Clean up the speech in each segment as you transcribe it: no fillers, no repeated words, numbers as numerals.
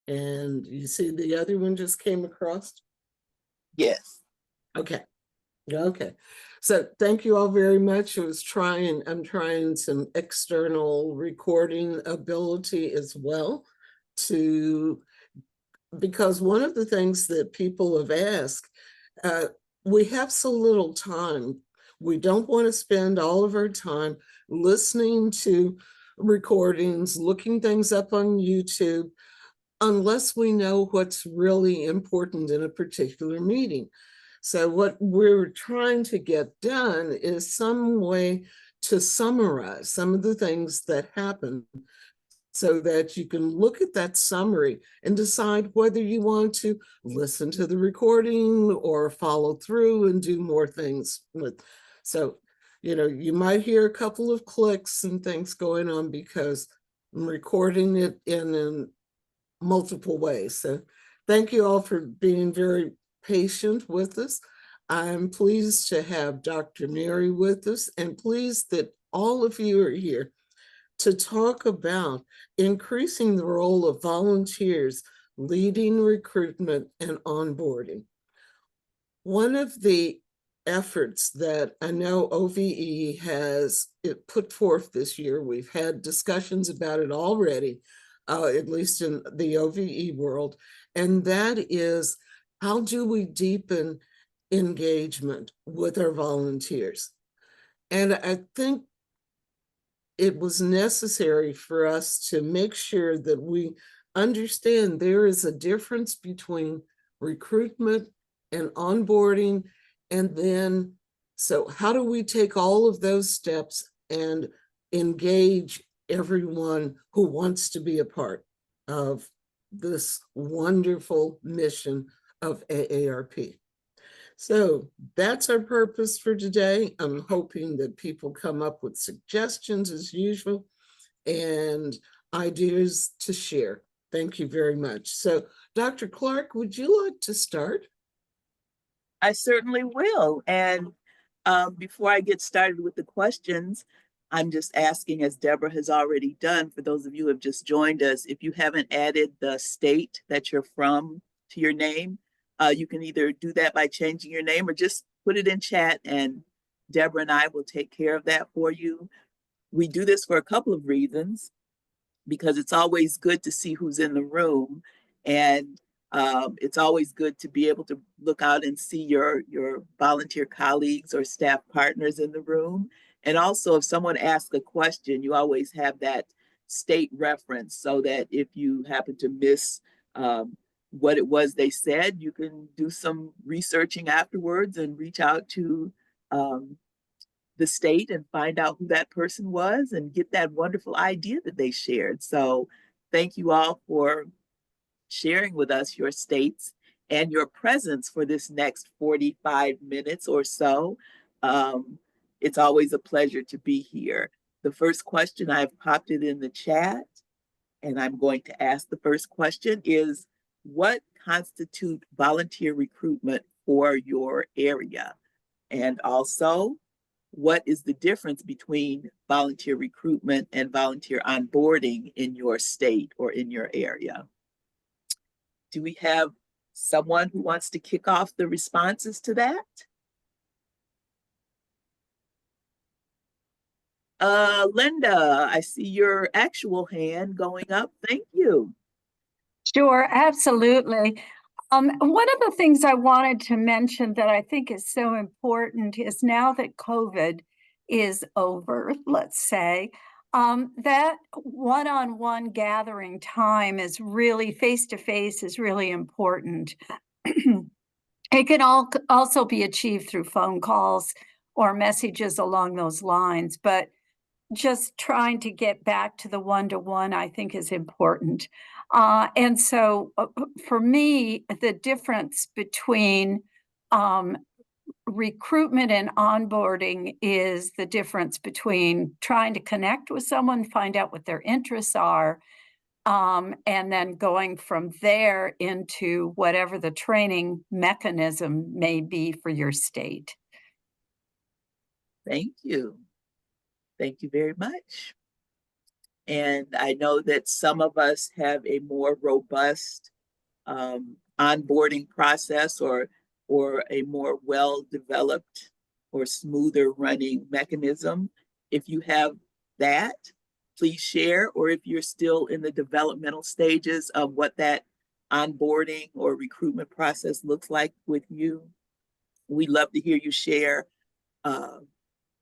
And you see the other one just came across? Yes. Okay. Okay. So thank you all very much. I'm trying some external recording ability as well to, because one of the things that people have asked, uh, we have so little time. We don't want to spend all of our time listening to recordings, looking things up on YouTube, unless we know what's really important in a particular meeting. So what we're trying to get done is some way to summarize some of the things that happen so that you can look at that summary and decide whether you want to listen to the recording or follow through and do more things with. So, you might hear a couple of clicks and things going on because I'm recording it in multiple ways. So thank you all for being very patient with us. I'm pleased to have Dr. Mary with us and pleased that all of you are here to talk about increasing the role of volunteers leading recruitment and onboarding. One of the efforts that I know OVE has put forth this year, we've had discussions about it already, at least in the OVE world, and that is, how do we deepen engagement with our volunteers? And I think it was necessary for us to make sure that we understand there is a difference between recruitment and onboarding. And then, so how do we take all of those steps and engage everyone who wants to be a part of this wonderful mission of AARP? So that's our purpose for today. I'm hoping that people come up with suggestions as usual and ideas to share. Thank you very much. So Dr. Clark, would you like to start? I certainly will. And before I get started with the questions, I'm just asking, as Deborah has already done, for those of you who have just joined us, if you haven't added the state that you're from to your name, you can either do that by changing your name or just put it in chat, and Deborah and I will take care of that for you. We do this for a couple of reasons, because it's always good to see who's in the room, and it's always good to be able to look out and see your volunteer colleagues or staff partners in the room. And also, if someone asks a question, you always have that state reference so that if you happen to miss what it was they said, you can do some researching afterwards and reach out to the state and find out who that person was and get that wonderful idea that they shared. So thank you all for sharing with us your states and your presence for this next 45 minutes or so. It's always a pleasure to be here. The first question, I've popped it in the chat, and I'm going to ask the first question is, what constitute volunteer recruitment for your area? And also, what is the difference between volunteer recruitment and volunteer onboarding in your state or in your area? Do we have someone who wants to kick off the responses to that? Linda, I see your actual hand going up. Thank you. Sure, absolutely. One of the things I wanted to mention that I think is so important is, now that COVID is over, let's say, that one-on-one gathering time is really, face-to-face is really important. It can also be achieved through phone calls or messages along those lines, but just trying to get back to the one-to-one, I think, is important. And so for me, the difference between recruitment and onboarding is the difference between trying to connect with someone, find out what their interests are, and then going from there into whatever the training mechanism may be for your state. Thank you. Thank you very much. And I know that some of us have a more robust onboarding process or a more well-developed or smoother running mechanism. If you have that, please share, or if you're still in the developmental stages of what that onboarding or recruitment process looks like with you, we'd love to hear you share. Uh,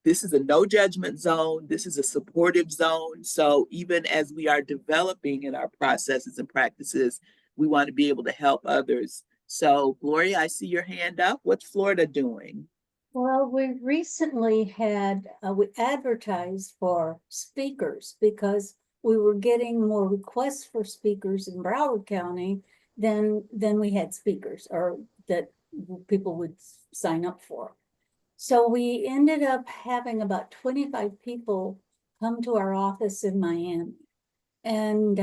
this is a no judgment zone. This is a supportive zone. So even as we are developing in our processes and practices, we want to be able to help others. So Gloria, I see your hand up. What's Florida doing? Well, we recently had, we advertised for speakers because we were getting more requests for speakers in Broward County than we had speakers or that people would sign up for. So we ended up having about 25 people come to our office in Miami. And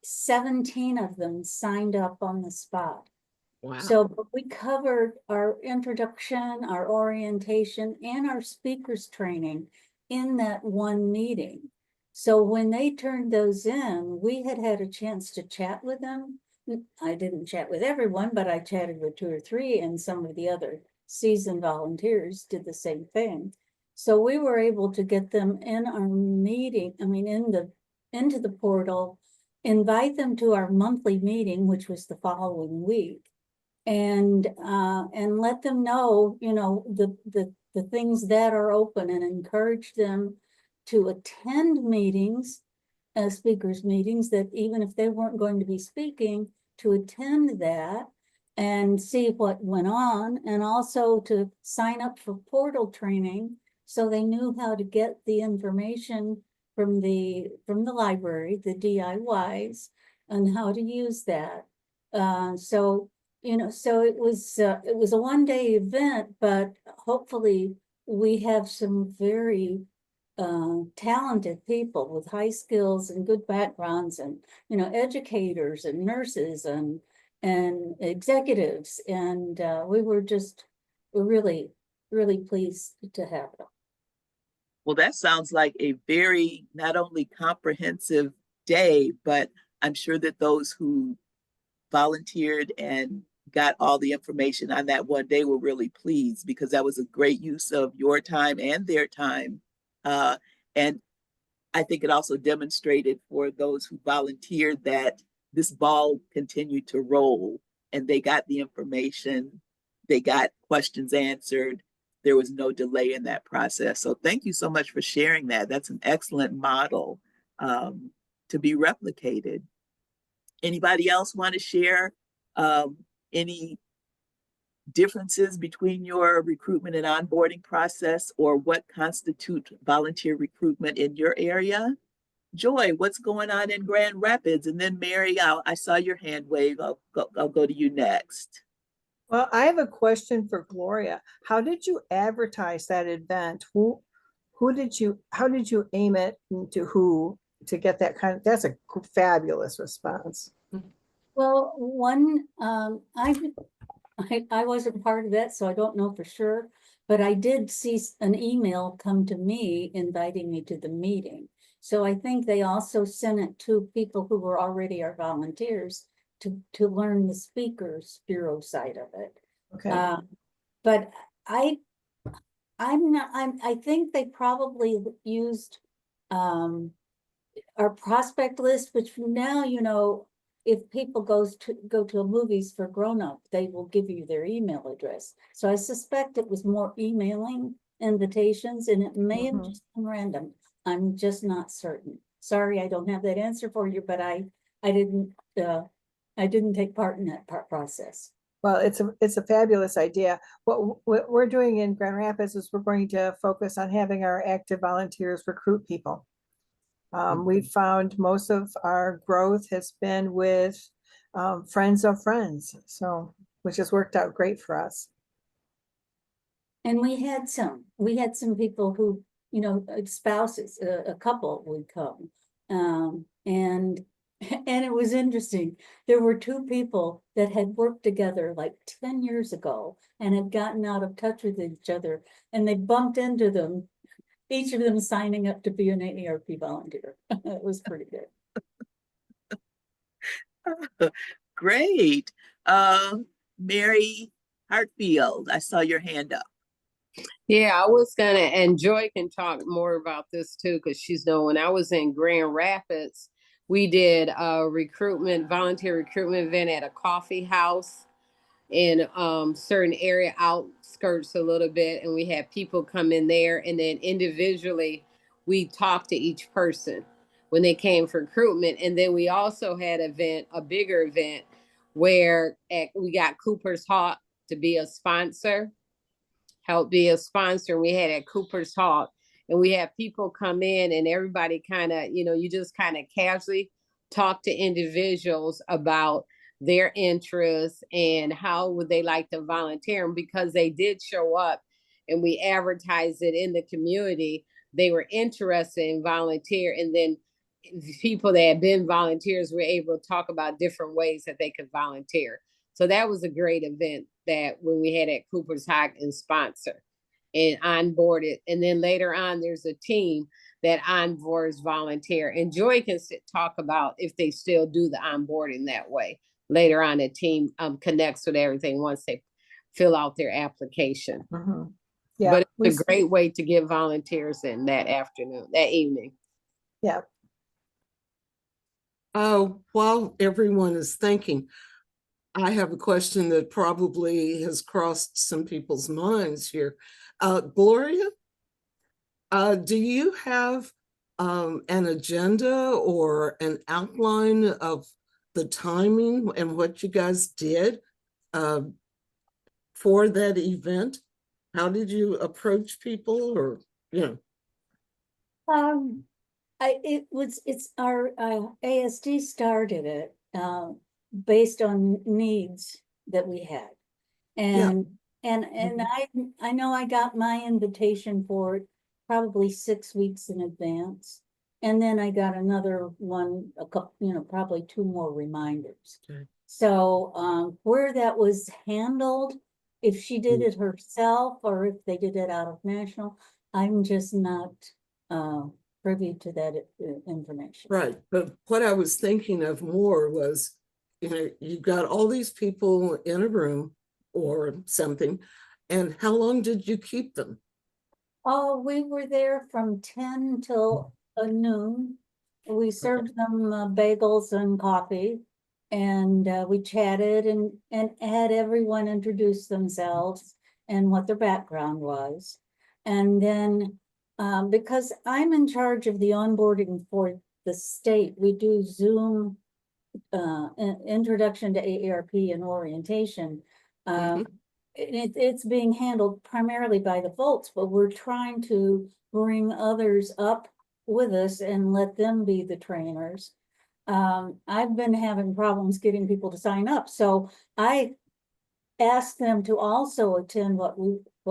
17 of them signed up on the spot. Wow. So we covered our introduction, our orientation, and our speakers training in that one meeting. So when they turned those in, we had a chance to chat with them. I didn't chat with everyone, but I chatted with 2 or 3, and some of the other seasoned volunteers did the same thing. So we were able to get them in our meeting, into the portal, invite them to our monthly meeting, which was the following week, and let them know, the things that are open, and encourage them to attend meetings, speakers meetings, that even if they weren't going to be speaking, to attend that and see what went on, and also to sign up for portal training so they knew how to get the information from the library, the DIYs, and how to use that. So it was a one-day event, but hopefully we have some very talented people with high skills and good backgrounds, and educators and nurses and executives, and we were just really pleased to have them. Well, that sounds like a very not only comprehensive day, but I'm sure that those who volunteered and got all the information on that one day were really pleased, because that was a great use of your time and their time. And I think it also demonstrated for those who volunteered that this ball continued to roll, and they got the information, they got questions answered. There was no delay in that process. So thank you so much for sharing that. That's an excellent model to be replicated. Anybody else want to share any differences between your recruitment and onboarding process, or what constitutes volunteer recruitment in your area? Joy, what's going on in Grand Rapids? And then Mary, I saw your hand wave. I'll go to you next. Well, I have a question for Gloria. How did you advertise that event? How did you aim it to who to get that that's a fabulous response. Well, one, I wasn't part of that, so I don't know for sure, but I did see an email come to me inviting me to the meeting. So I think they also sent it to people who were already our volunteers to learn the speakers bureau side of it. Okay. But I think they probably used our prospect list, which now, if people go to a movies for grown-up, they will give you their email address. So I suspect it was more emailing invitations, and it may have just been random. I'm just not certain. Sorry, I don't have that answer for you, but I didn't take part in that process. Well, it's a fabulous idea. What we're doing in Grand Rapids is we're going to focus on having our active volunteers recruit people. We've found most of our growth has been with friends of friends, so which has worked out great for us. And we had some people who, spouses, a couple would come, and it was interesting. There were 2 people that had worked together like 10 years ago and had gotten out of touch with each other, and they bumped into them each of them signing up to be an AARP volunteer. It was pretty good. Great. Mary Hartfield, I saw your hand up. Yeah, I was gonna, and Joy can talk more about this too, because she's known when I was in Grand Rapids, we did a volunteer recruitment event at a coffee house in certain area outskirts a little bit, and we had people come in there, and then individually we talked to each person when they came for recruitment. And then we also had a bigger event where we got Cooper's Hawk to be a sponsor, help be a sponsor. We had at Cooper's Hawk, and we had people come in, and everybody kind of, you just kind of casually talk to individuals about their interests and how would they like to volunteer. And because they did show up and we advertised it in the community, they were interested in volunteer. And then people that had been volunteers were able to talk about different ways that they could volunteer. So that was a great event that when we had at Cooper's Hawk and sponsor and onboarded. And then later on, there's a team that onboards volunteer. And Joy can talk about if they still do the onboarding that way. Later on, the team connects with everything once they fill out their application. Yeah, but it's a great way to get volunteers in that evening. Yeah. While everyone is thinking, I have a question that probably has crossed some people's minds here. Gloria, do you have an agenda or an outline of the timing and what you guys did for that event? How did you approach people, or, It's our ASD started it based on needs that we had. And I know I got my invitation for it probably 6 weeks in advance. And then I got another one, a couple, probably 2 more reminders. Okay. So where that was handled, if she did it herself or if they did it out of national, I'm just not privy to that information. Right, but what I was thinking of more was, you've got all these people in a room or something, and how long did you keep them? Oh, we were there from 10 till noon. We served them bagels and coffee, and we chatted and had everyone introduce themselves and what their background was. And then because I'm in charge of the onboarding for the state, we do Zoom introduction to AARP and orientation. It's being handled primarily by the folks, but we're trying to bring others up with us and let them be the trainers. I've been having problems getting people to sign up, so I asked them to also attend what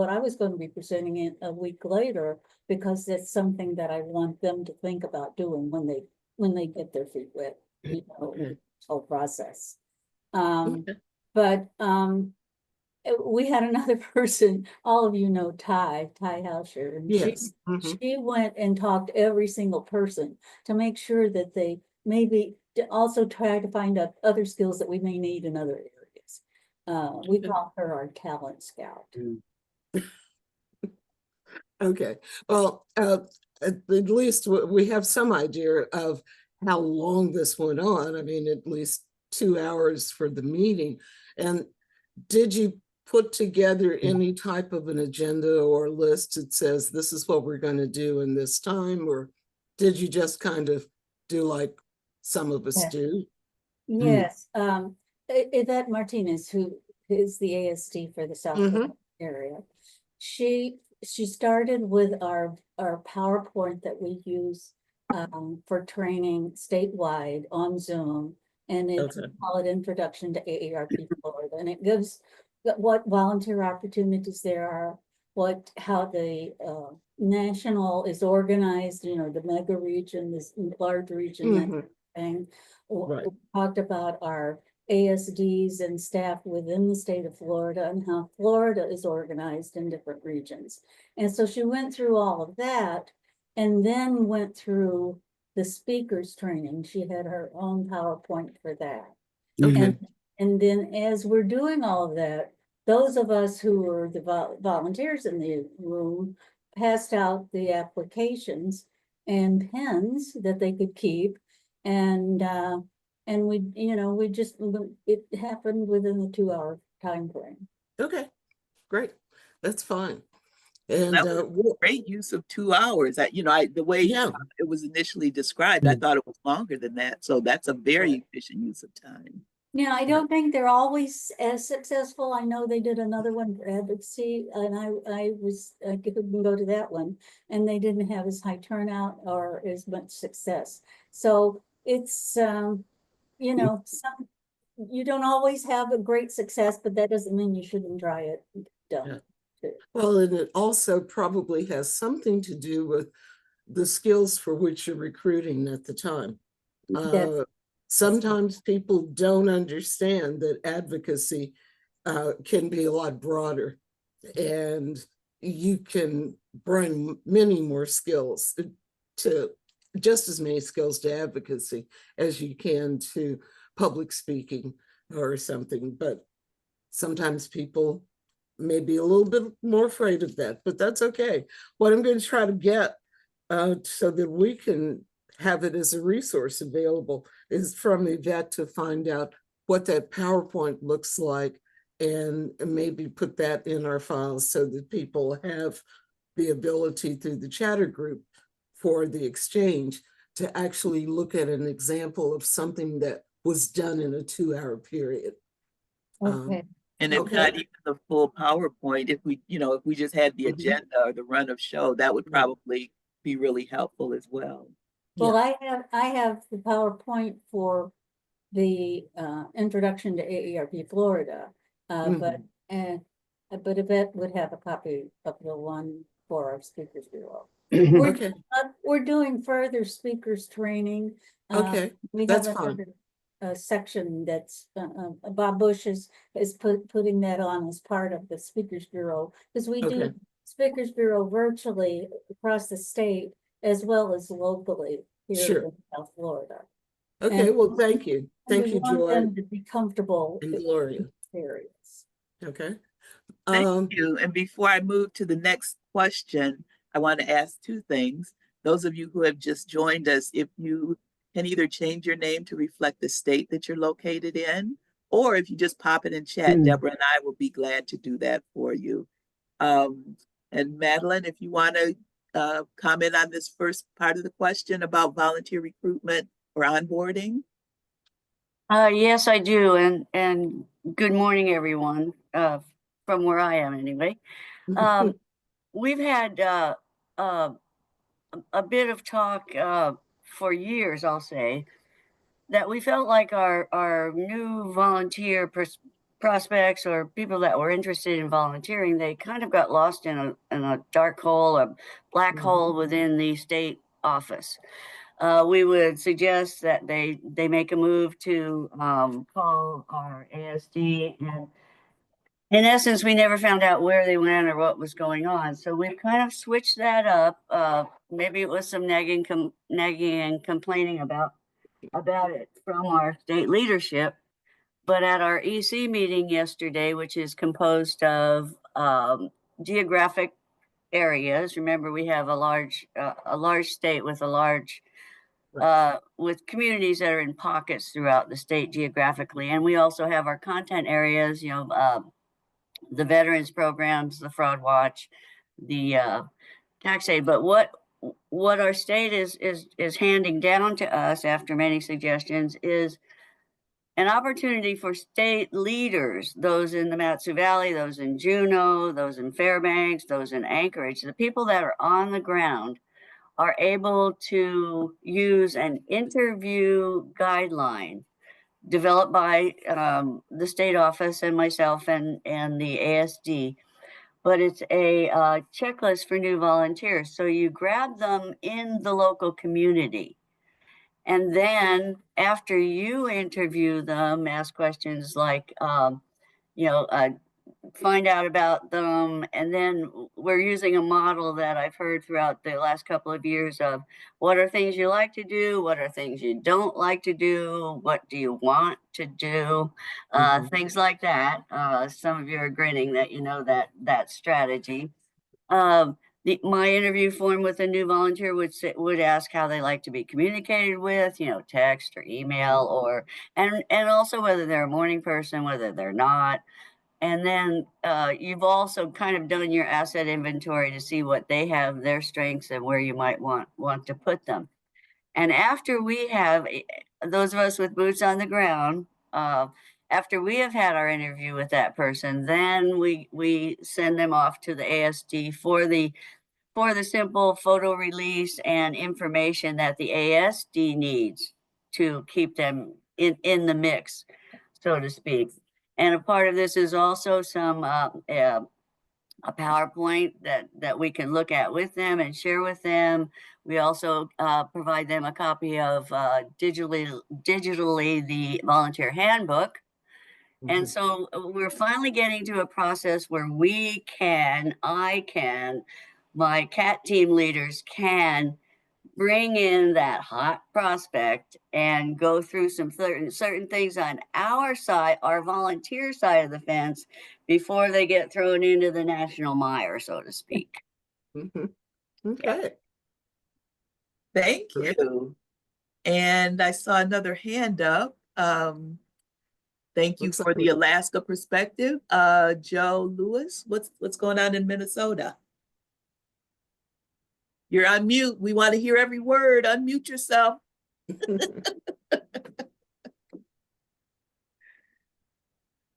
I was going to be presenting in a week later, because that's something that I want them to think about doing when they get their feet wet, whole process. But we had another person, all of you know Ty Hauscher, and Yes. she went and talked to every single person to make sure that they maybe also try to find out other skills that we may need in other areas. We call her our talent scout. Okay, well, at least we have some idea of how long this went on. I mean, at least 2 hours for the meeting. And did you put together any type of an agenda or list that says this is what we're going to do in this time, or did you just kind of do like some of us do? Yes, Yvette Martinez, who is the ASD for the South area, she started with our PowerPoint that we use for training statewide on Zoom, and it's called Introduction to AARP Florida, and it gives what volunteer opportunities there are, how the national is organized, the mega region, this large region, that thing. We talked about our ASDs and staff within the state of Florida and how Florida is organized in different regions. And so she went through all of that and then went through the speakers training. She had her own PowerPoint for that. Okay. And then as we're doing all of that, those of us who were the volunteers in the room passed out the applications and pens that they could keep. And we, it happened within the 2-hour time frame. Okay, great. That's fine. And That was great use of 2 hours. The way yeah, it was initially described, I thought it was longer than that. So that's a very Right. efficient use of time. Now, I don't think they're always as successful. I know they did another one for advocacy, and I couldn't go to that one, and they didn't have as high turnout or as much success. So it's, some, you don't always have a great success, but that doesn't mean you shouldn't try it. Done. well, and it also probably has something to do with the skills for which you're recruiting at the time. Sometimes people don't understand that advocacy can be a lot broader, and you can bring many more skills to just as many skills to advocacy as you can to public speaking or something. But sometimes people may be a little bit more afraid of that, but that's okay. What I'm going to try to get so that we can have it as a resource available is from Yvette to find out what that PowerPoint looks like and maybe put that in our files so that people have the ability through the chatter group for the exchange to actually look at an example of something that was done in a 2-hour period. Okay. And if not even the full PowerPoint, if we just had the agenda or the run of show, that would probably be really helpful as well. Well, I have the PowerPoint for the introduction to AARP Florida, but Yvette would have a copy of the one for our speakers bureau. We're doing further speakers training. We that's have fine. A section that's Bob Bush is putting that on as part of the speakers bureau, because we do speakers bureau virtually across the state as well as locally here in South Florida. Okay, well, thank you. Thank you, Joy. Them to be comfortable and Gloria. areas. Okay. Thank you. And before I move to the next question, I want to ask 2 things. Those of you who have just joined us, if you can either change your name to reflect the state that you're located in, or if you just pop it in chat, Deborah and I will be glad to do that for you. And Madeline, if you want to comment on this first part of the question about volunteer recruitment or onboarding. Yes, I do. And good morning, everyone, from where I am anyway. We've had a bit of talk for years, I'll say, that we felt like our new volunteer prospects or people that were interested in volunteering, they kind of got lost in a dark hole, a black hole within the state office. We would suggest that they make a move to call our ASD, and in essence, we never found out where they went or what was going on. So we've kind of switched that up. Maybe it was some nagging and complaining about it from our state leadership. But at our EC meeting yesterday, which is composed of geographic areas, remember we have a large state with a large with communities that are in pockets throughout the state geographically, and we also have our content areas, the veterans programs, the fraud watch, the tax aid. But what our state is handing down to us after many suggestions is an opportunity for state leaders, those in the Matsu Valley, those in Juneau, those in Fairbanks, those in Anchorage, the people that are on the ground are able to use an interview guideline developed by the state office and myself and the ASD. But it's a checklist for new volunteers. So you grab them in the local community And then after you interview them, ask questions like, find out about them. And then we're using a model that I've heard throughout the last couple of years of what are things you like to do? What are things you don't like to do? What do you want to do? Things like that. Some of you are grinning that you know that strategy. My interview form with a new volunteer would ask how they like to be communicated with, text or email, and also whether they're a morning person, whether they're not. And then you've also kind of done your asset inventory to see what they have, their strengths, and where you might want to put them. And after we have, those of us with boots on the ground, after we have had our interview with that person, then we send them off to the ASD for the simple photo release and information that the ASD needs to keep them in the mix, so to speak. And a part of this is also some a PowerPoint that we can look at with them and share with them. We also provide them a copy of digitally the volunteer handbook. And so we're finally getting to a process where my CAT team leaders can bring in that hot prospect and go through some certain things on our side, our volunteer side of the fence, before they get thrown into the national mire, so to speak. Okay. Thank you. And I saw another hand up. Thank you for the Alaska perspective. Joe Lewis, what's going on in Minnesota? You're on mute. We want to hear every word. Unmute yourself.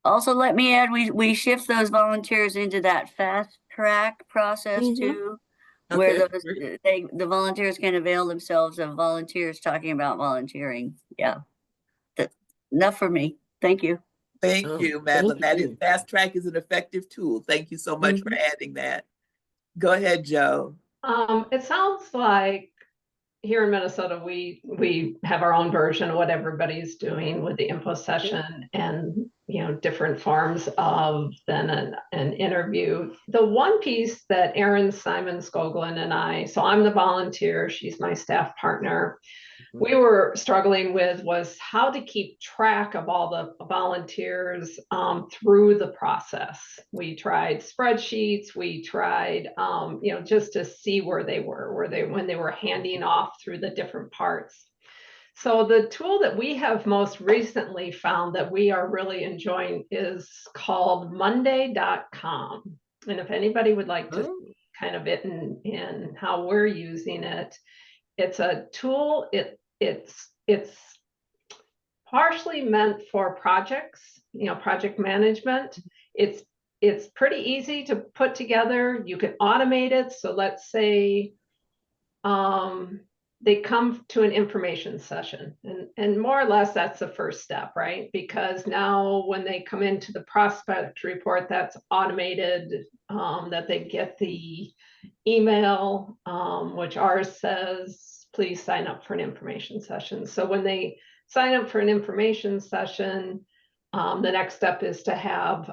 Also, let me add, we shift those volunteers into that fast track process too, where the volunteers can avail themselves of volunteers talking about volunteering. Yeah, enough for me. Thank you. Thank you, Madeline. Fast track is an effective tool. Thank you so much for adding that. Go ahead, Joe. It sounds like here in Minnesota, we have our own version of what everybody's doing with the info session and, different forms of then an interview. The one piece that Erin Simon Skoglund and I, so I'm the volunteer, she's my staff partner, we were struggling with was how to keep track of all the volunteers through the process. We tried spreadsheets, we tried, just to see where they were, when they were handing off through the different parts. So the tool that we have most recently found that we are really enjoying is called Monday.com. And if anybody would like to see kind of it in how we're using it, it's a tool. It's partially meant for projects, project management. It's pretty easy to put together. You can automate it. So let's say they come to an information session, and more or less that's the first step, right? Because now when they come into the prospect report, that's automated, that they get the email, which ours says, please sign up for an information session. So when they sign up for an information session, the next step is to have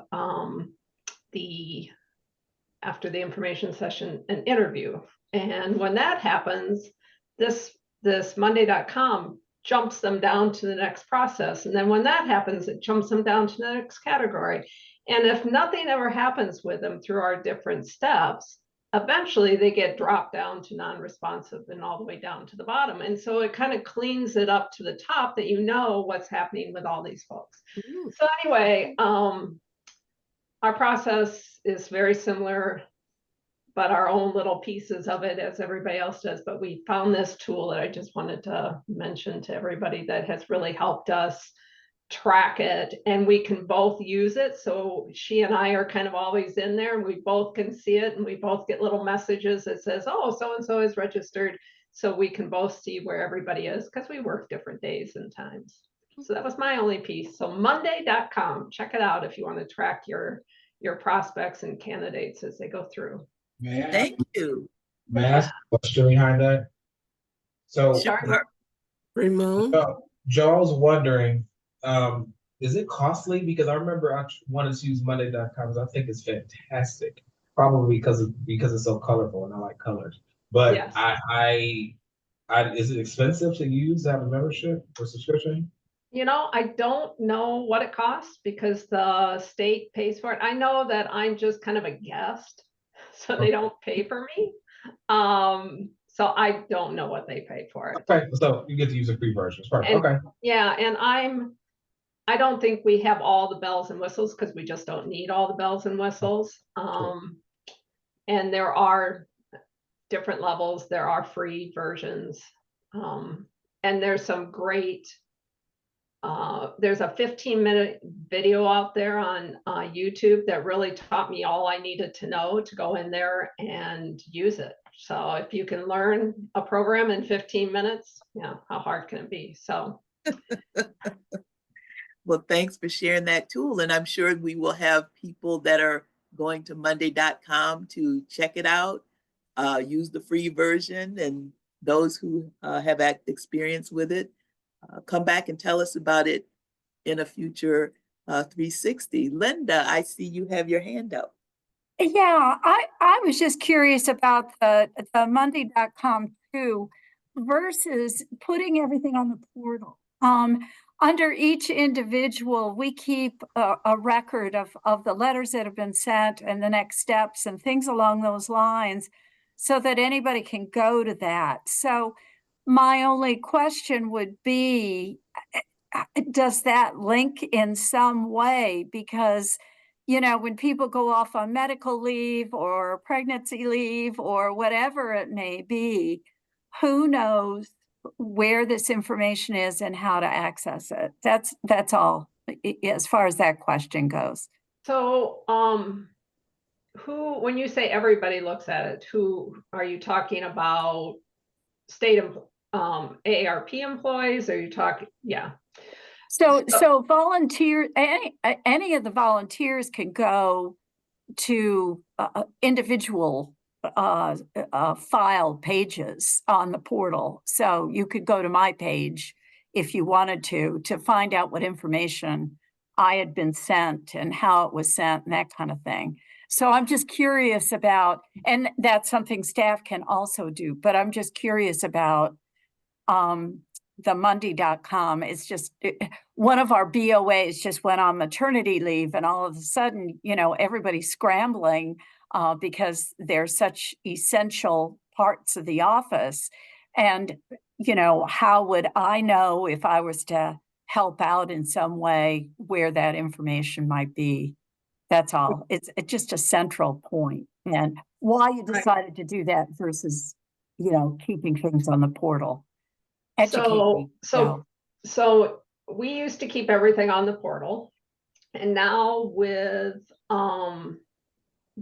after the information session, an interview. And when that happens, this Monday.com jumps them down to the next process. And then when that happens, it jumps them down to the next category. And if nothing ever happens with them through our different steps, eventually they get dropped down to non-responsive and all the way down to the bottom. And so it kind of cleans it up to the top that you know what's happening with all these folks. So anyway, our process is very similar, but our own little pieces of it as everybody else does. But we found this tool that I just wanted to mention to everybody that has really helped us track it, and we can both use it. So she and I are kind of always in there, and we both can see it, and we both get little messages that says, oh, so-and-so is registered. So we can both see where everybody is because we work different days and times. So that was my only piece. So Monday.com, check it out if you want to track your prospects and candidates as they go through. Thank you. May I ask a question behind that? So sure. Ramon? Joe, I was wondering, is it costly? Because I remember I wanted to use Monday.com. I think it's fantastic. Probably because it's so colorful and I like colors. But Yes. is it expensive to use to have a membership or subscription? You know, I don't know what it costs because the state pays for it. I know that I'm just kind of a guest, so they don't pay for me. So I don't know what they pay for it. Okay, so you get to use a free version. It's perfect. And Okay. yeah, and I don't think we have all the bells and whistles because we just don't need all the bells and whistles. And there are different levels. There are free versions. And there's some great, there's a 15-minute video out there on YouTube that really taught me all I needed to know to go in there and use it. So if you can learn a program in 15 minutes, yeah, how hard can it be? So. Well, thanks for sharing that tool. And I'm sure we will have people that are going to Monday.com to check it out, use the free version, and those who have experience with it, come back and tell us about it in a future 360. Linda, I see you have your hand up. Yeah, I was just curious about the Monday.com too versus putting everything on the portal. Under each individual, we keep a record of the letters that have been sent and the next steps and things along those lines so that anybody can go to that. So my only question would be, does that link in some way? Because when people go off on medical leave or pregnancy leave or whatever it may be, who knows where this information is and how to access it? That's all as far as that question goes. So, when you say everybody looks at it, who are you talking about? State AARP employees? Are you talking? Yeah. So volunteer, any of the volunteers can go to individual file pages on the portal. So you could go to my page if you wanted to find out what information I had been sent and how it was sent and that kind of thing. So I'm just curious about, and that's something staff can also do, but I'm just curious about the Monday.com. It's just one of our BOAs just went on maternity leave, and all of a sudden, everybody's scrambling because they're such essential parts of the office. And, how would I know if I was to help out in some way where that information might be? That's all. It's just a central point, and why you decided to do that versus, keeping things on the portal. So we used to keep everything on the portal, and now with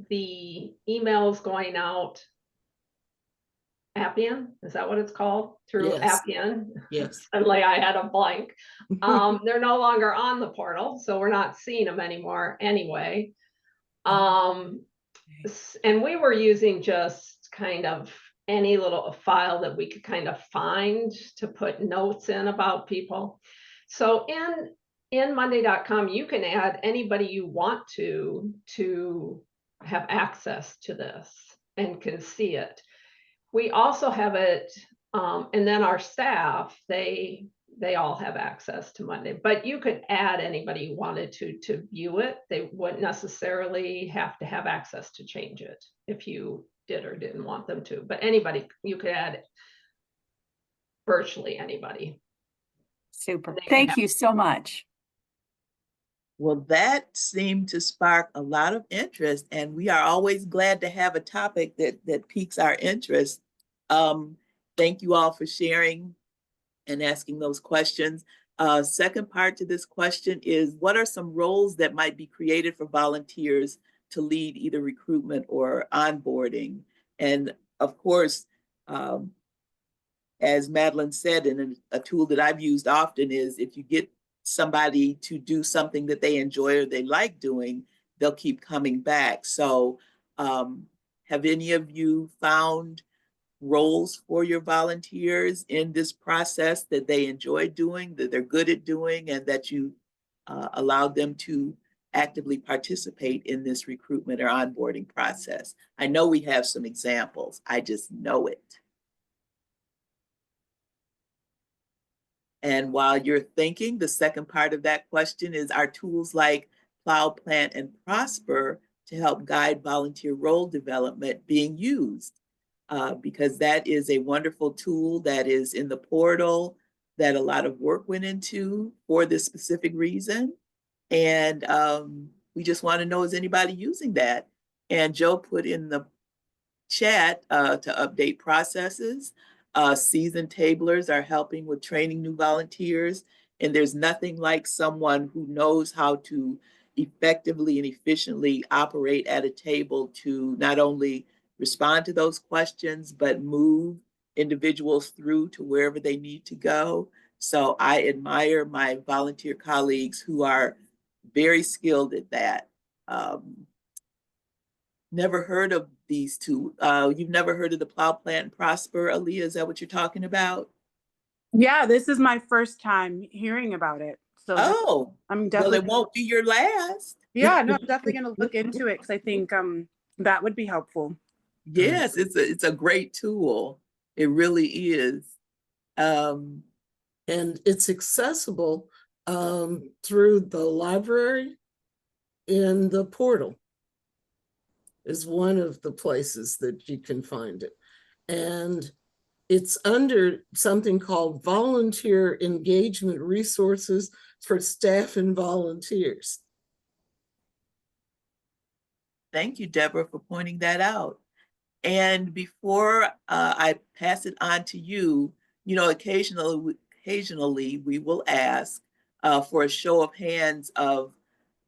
the emails going out, Appian, is that what it's called? Through Yes. Appian. Yes. Suddenly I had a blank. They're no longer on the portal, so we're not seeing them anymore anyway. And we were using just kind of any little file that we could kind of find to put notes in about people. So in Monday.com, you can add anybody you want to have access to this and can see it. We also have it, and then our staff, they all have access to Monday, but you could add anybody you wanted to view it. They wouldn't necessarily have to have access to change it if you did or didn't want them to, but anybody, you could add virtually anybody. Super. Thank you so much. Well, that seemed to spark a lot of interest, and we are always glad to have a topic that piques our interest. Thank you all for sharing and asking those questions. Second part to this question is, what are some roles that might be created for volunteers to lead either recruitment or onboarding? And of course, as Madeline said, and a tool that I've used often is if you get somebody to do something that they enjoy or they like doing, they'll keep coming back. So have any of you found roles for your volunteers in this process that they enjoy doing, that they're good at doing, and that you allowed them to actively participate in this recruitment or onboarding process? I know we have some examples. I just know it. And while you're thinking, the second part of that question is, are tools like Plow, Plant, and Prosper to help guide volunteer role development being used? Because that is a wonderful tool that is in the portal that a lot of work went into for this specific reason. And we just want to know, is anybody using that? And Joe put in the chat to update processes. Seasoned tablers are helping with training new volunteers. And there's nothing like someone who knows how to effectively and efficiently operate at a table to not only respond to those questions, but move individuals through to wherever they need to go. So I admire my volunteer colleagues who are very skilled at that. Never heard of these two. You've never heard of the Plow, Plant, and Prosper, Aaliyah? Is that what you're talking about? Yeah, this is my first time hearing about it. So Oh, I'm well, definitely, it won't be your last. yeah, no, I'm definitely going to look into it because I think that would be helpful. Yes, it's a great tool. It really is. And it's accessible through the library in the portal is one of the places that you can find it. And it's under something called Volunteer Engagement Resources for Staff and Volunteers. Thank you, Deborah, for pointing that out. And before I pass it on to you, you know, occasionally we will ask for a show of hands of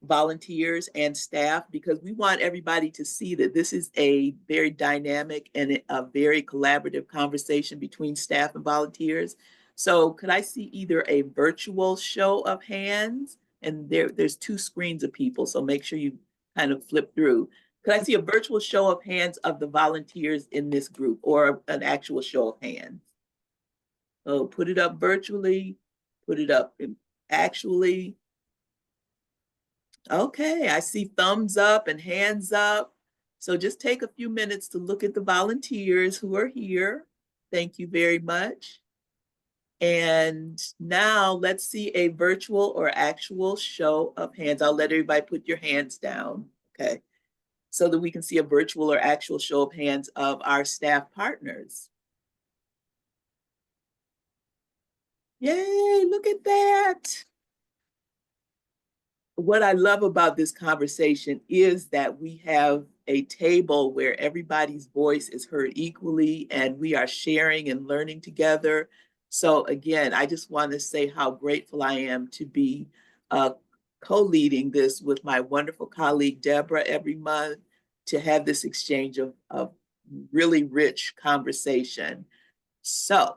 volunteers and staff, because we want everybody to see that this is a very dynamic and a very collaborative conversation between staff and volunteers. So could I see either a virtual show of hands, and there's two screens of people, so make sure you kind of flip through. Could I see a virtual show of hands of the volunteers in this group, or an actual show of hands? So put it up virtually, put it up actually. Okay, I see thumbs up and hands up. So just take a few minutes to look at the volunteers who are here. Thank you very much. And now let's see a virtual or actual show of hands. I'll let everybody put your hands down, okay? So that we can see a virtual or actual show of hands of our staff partners. Yay, look at that. What I love about this conversation is that we have a table where everybody's voice is heard equally, and we are sharing and learning together. So again, I just want to say how grateful I am to be co-leading this with my wonderful colleague, Deborah, every month, to have this exchange of really rich conversation. So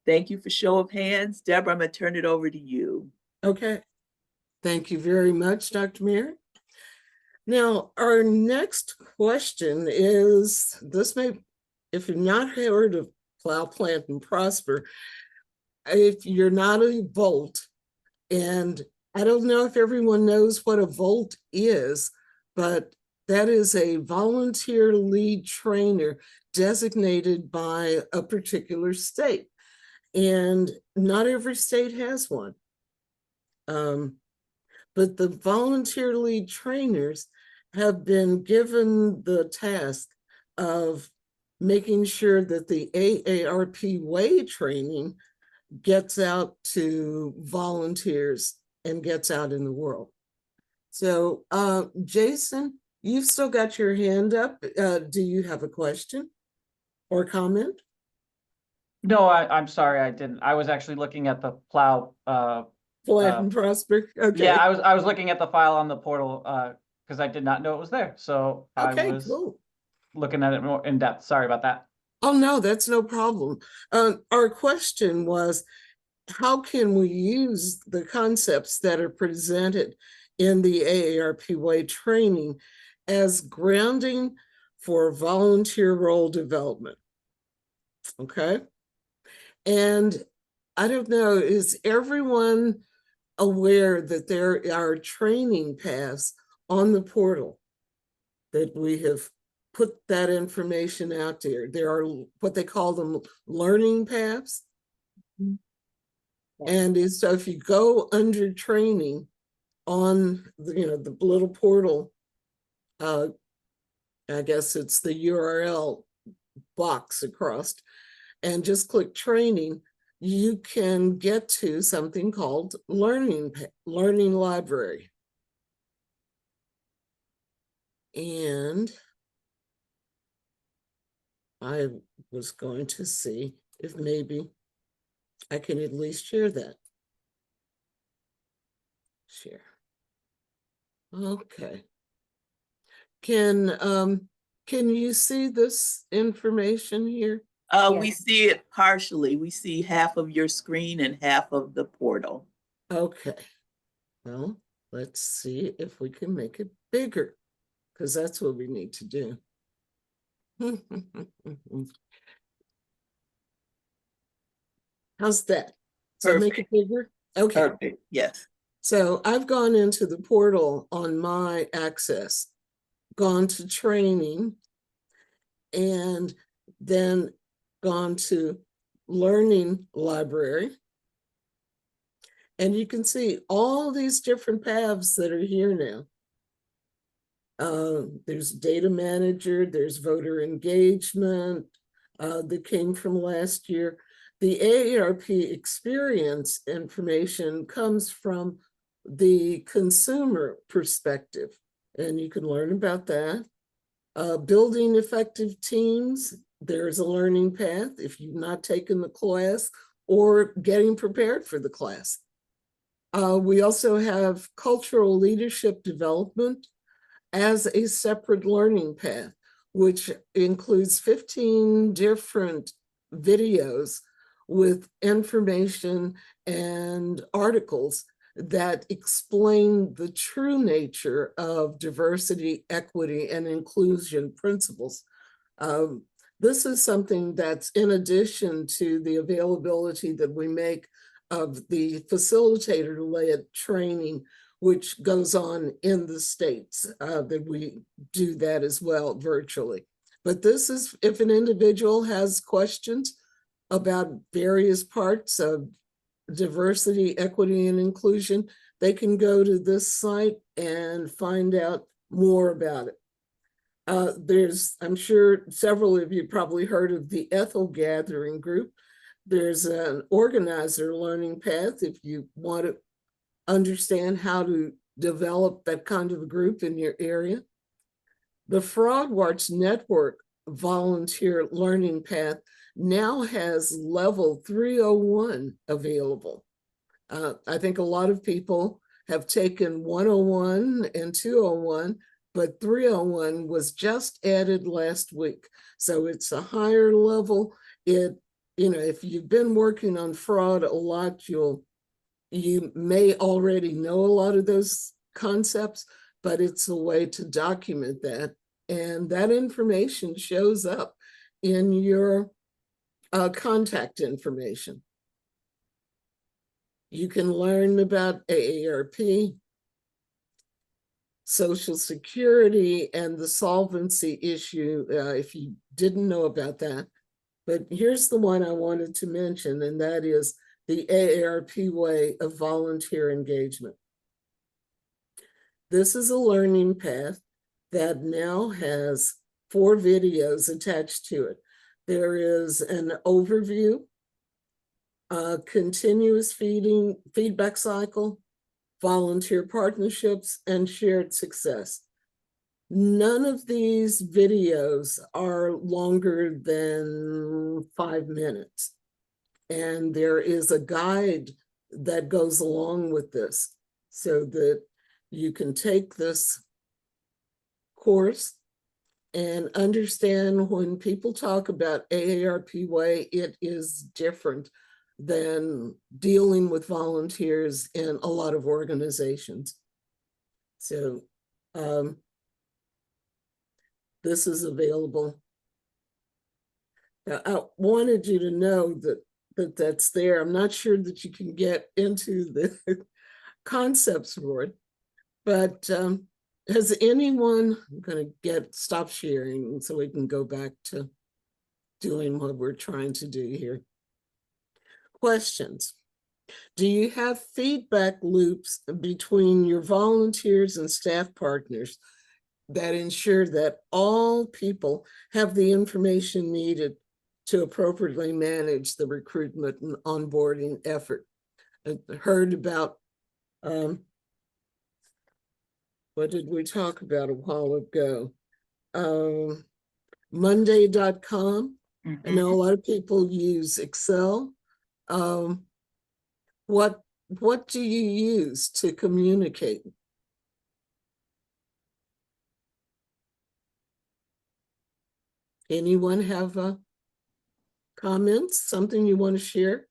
thank you for show of hands. Deborah, I'm going to turn it over to you. Okay. Thank you very much, Dr. Mary. Now, our next question is, this may, if you've not heard of Plow, Plant, and Prosper, if you're not a Volt, and I don't know if everyone knows what a Volt is, but that is a volunteer lead trainer designated by a particular state. And not every state has one. But the volunteer lead trainers have been given the task of making sure that the AARP way training gets out to volunteers and gets out in the world. So Jason, you've still got your hand up. Do you have a question or comment? No, I'm sorry, I didn't. I was actually looking at the Plow. Plant and Prosper. Okay. Yeah, I was looking at the file on the portal because I did not know it was there. So Okay, I was cool. looking at it more in depth. Sorry about that. Oh, no, that's no problem. Our question was, how can we use the concepts that are presented in the AARP way training as grounding for volunteer role development? Okay. And I don't know, is everyone aware that there are training paths on the portal that we have put that information out there? There are what they call them learning paths. And so if you go under training on the little portal, I guess it's the URL box across, and just click training, you can get to something called learning library. And I was going to see if maybe I can at least share that. Share. Okay. Can you see this information here? We see it partially. We see half of your screen and half of the portal. Okay. Well, let's see if we can make it bigger, because that's what we need to do. How's that? So make it bigger? Okay. Perfect. Yes. So I've gone into the portal on my access, gone to training, and then gone to learning library. And you can see all these different paths that are here now. There's data manager, there's voter engagement that came from last year. The AARP experience information comes from the consumer perspective, and you can learn about that. Building effective teams, there's a learning path if you've not taken the class or getting prepared for the class. We also have cultural leadership development as a separate learning path, which includes 15 different videos with information and articles that explain the true nature of diversity, equity, and inclusion principles. This is something that's in addition to the availability that we make of the facilitator-led training, which goes on in the States, that we do that as well virtually. But this is if an individual has questions about various parts of diversity, equity, and inclusion, they can go to this site and find out more about it. I'm sure several of you probably heard of the Ethel Gathering Group. There's an organizer learning path if you want to understand how to develop that kind of a group in your area. The Fraud Watch Network volunteer learning path now has level 301 available. I think a lot of people have taken 101 and 201, but 301 was just added last week. So it's a higher level. If you've been working on fraud a lot, you may already know a lot of those concepts, but it's a way to document that. And that information shows up in your contact information. You can learn about AARP, Social Security, and the solvency issue if you didn't know about that. But here's the one I wanted to mention, and that is the AARP way of volunteer engagement. This is a learning path that now has 4 videos attached to it. There is an overview, continuous feedback cycle, volunteer partnerships, and shared success. None of these videos are longer than 5 minutes. And there is a guide that goes along with this so that you can take this course and understand when people talk about AARP way, it is different than dealing with volunteers in a lot of organizations. So this is available. I wanted you to know that that's there. I'm not sure that you can get into the concepts for it, but has anyone, I'm going to stop sharing so we can go back to doing what we're trying to do here. Questions. Do you have feedback loops between your volunteers and staff partners that ensure that all people have the information needed to appropriately manage the recruitment and onboarding effort? I heard about, what did we talk about a while ago? Monday.com. I know a lot of people use Excel. What do you use to communicate? Anyone have comments, something you want to share?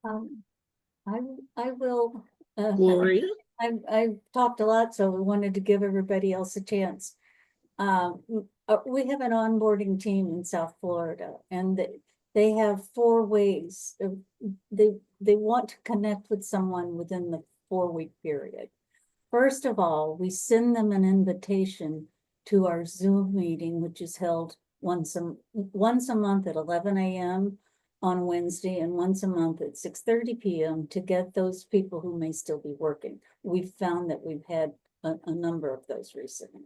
I will. Gloria? I've talked a lot, so we wanted to give everybody else a chance. We have an onboarding team in South Florida, and they have 4 ways. They want to connect with someone within the 4-week period. First of all, we send them an invitation to our Zoom meeting, which is held once a month at 11 a.m. on Wednesday and once a month at 6:30 p.m. to get those people who may still be working. We've found that we've had a number of those recently.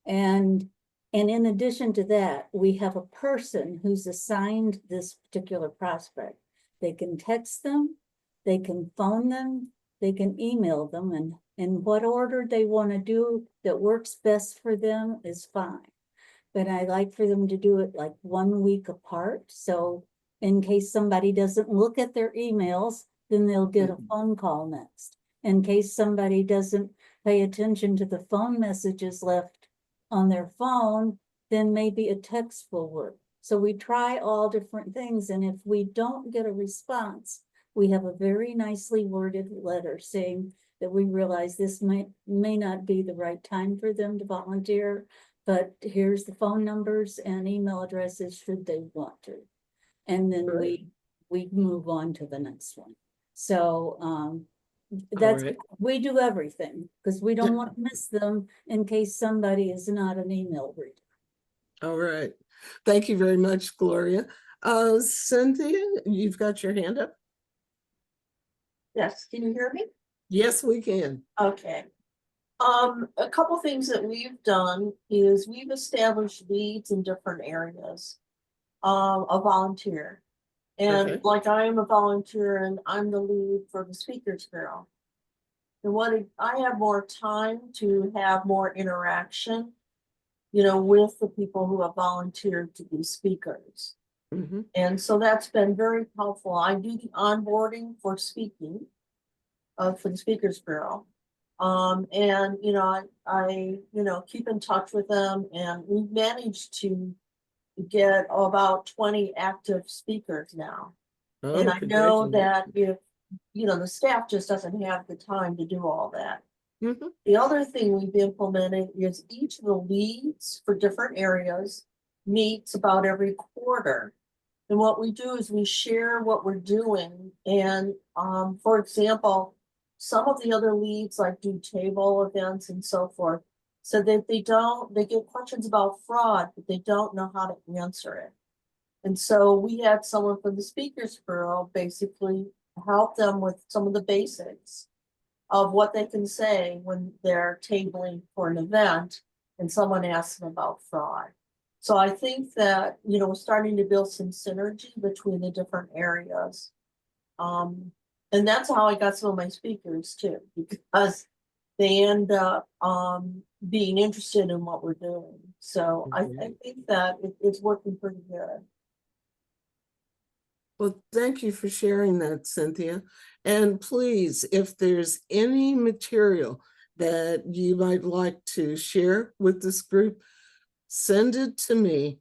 And in addition to that, we have a person who's assigned this particular prospect. They can text them, they can phone them, they can email them, and in what order they want to do that works best for them is fine. But I like for them to do it like 1 week apart. So in case somebody doesn't look at their emails, then they'll get a phone call next. In case somebody doesn't pay attention to the phone messages left on their phone, then maybe a text will work. So we try all different things. And if we don't get a response, we have a very nicely worded letter saying that we realize this may not be the right time for them to volunteer, but here's the phone numbers and email addresses should they want to. And then we move on to the next one. So that's right. We do everything because we don't want to miss them in case somebody is not an email reader. All right. Thank you very much, Gloria. Cynthia, you've got your hand up. Yes, can you hear me? Yes, we can. Okay. A couple things that we've done is we've established leads in different areas of volunteer. And Okay. like I am a volunteer and I'm the lead for the Speakers Bureau. And I have more time to have more interaction, with the people who have volunteered to be speakers. Mm-hmm. And so that's been very helpful. I do the onboarding for speaking for the Speakers Bureau. And I keep in touch with them, and we've managed to get about 20 active speakers now. Oh, And I know congratulations. that if the staff just doesn't have the time to do all that. Mm-hmm. The other thing we've implemented is each of the leads for different areas meets about every quarter. And what we do is we share what we're doing. And for example, some of the other leads like do table events and so forth, so that they get questions about fraud, but they don't know how to answer it. And so we had someone from the Speakers Bureau basically help them with some of the basics of what they can say when they're tabling for an event and someone asks them about fraud. So I think that, we're starting to build some synergy between the different areas. And that's how I got some of my speakers too, because they end up being interested in what we're doing. So I think that it's working pretty good. Well, thank you for sharing that, Cynthia. And please, if there's any material that you might like to share with this group, send it to me,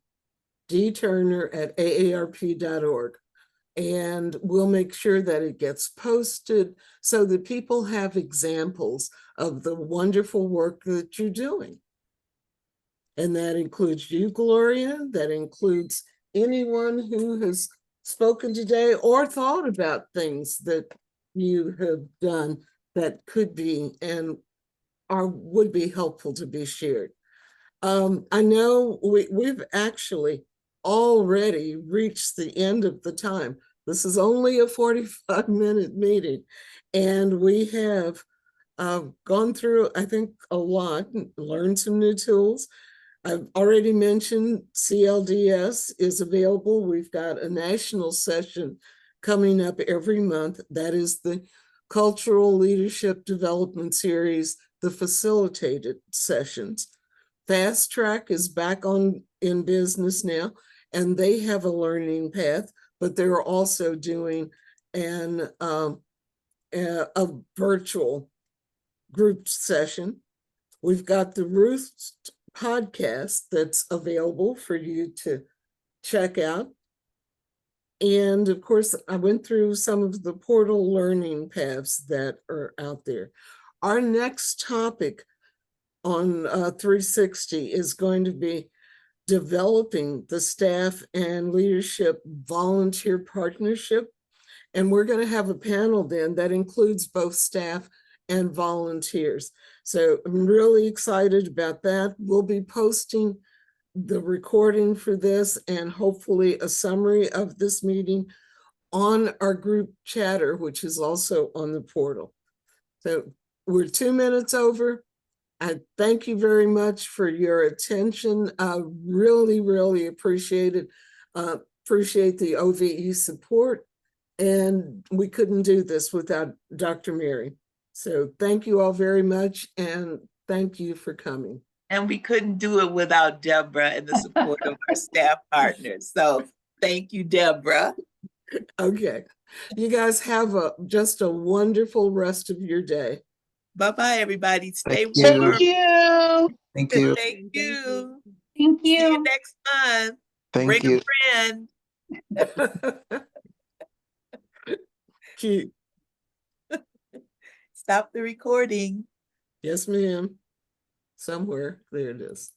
dturner@aarp.org. And we'll make sure that it gets posted so that people have examples of the wonderful work that you're doing. And that includes you, Gloria. That includes anyone who has spoken today or thought about things that you have done that could be and would be helpful to be shared. I know we've actually already reached the end of the time. This is only a 45-minute meeting, and we have gone through, I think, a lot, learned some new tools. I've already mentioned CLDS is available. We've got a national session coming up every month. That is the Cultural Leadership Development Series, the facilitated sessions. Fast Track is back in business now, and they have a learning path, but they're also doing a virtual group session. We've got the Ruth podcast that's available for you to check out. And of course, I went through some of the portal learning paths that are out there. Our next topic on 360 is going to be developing the staff and leadership volunteer partnership. And we're going to have a panel then that includes both staff and volunteers. So I'm really excited about that. We'll be posting the recording for this and hopefully a summary of this meeting on our group chatter, which is also on the portal. So we're 2 minutes over. I thank you very much for your attention. I really, really appreciate it. Appreciate the OVE support. And we couldn't do this without Dr. Mary. So thank you all very much. And thank you for coming. And we couldn't do it without Deborah and the support of our staff partners. So thank you, Deborah. Okay. You guys have just a wonderful rest of your day. Bye-bye, everybody. Stay warm. Thank you. Thank you. Thank you. Thank See you you. next month. Thank Bring you. a friend. Cute. Stop the recording. Yes, ma'am. Somewhere. There it is.